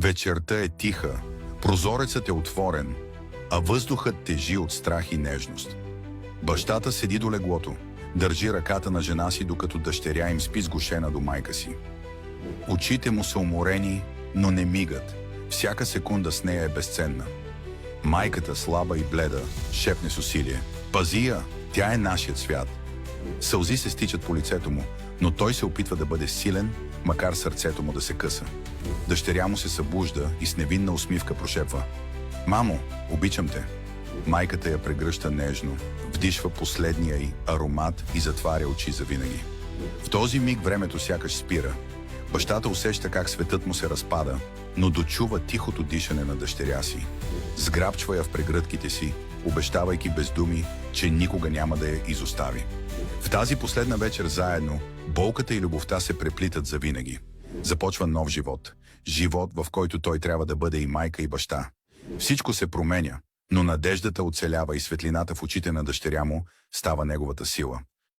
Вечерта е тиха, прозорецът е отворен, а въздухът тежи от страх и нежност. Бащата седи до леглото, държи ръката на жена си, докато дъщеря им спи сгушена до майка си. Очите му са уморени, но не мигат. Всяка секунда с нея е безценна. Майката, слаба и бледа, шепне с усилие: „Пази я, тя е нашият свят“. Сълзи се стичат по лицето му, но той се опитва да бъде силен, макар сърцето му да се къса. Дъщеря му се събужда и с невинна усмивка прошепва: „Мамо, обичам те“. Майката я прегръща нежно, вдишва последния й аромат и затваря очи завинаги. В този миг времето сякаш спира. Бащата усеща как светът му се разпада, но дочува тихото дишане на дъщеря си. Сграбчва я в прегръдките си, обещавайки без думи, че никога няма да я изостави. В тази последна вечер заедно, болката и любовта се преплитат завинаги. Започва нов живот. Живот, в който той трябва да бъде и майка, и баща. Всичко се променя, но надеждата оцелява и светлината в очите на дъщеря му става неговата сила.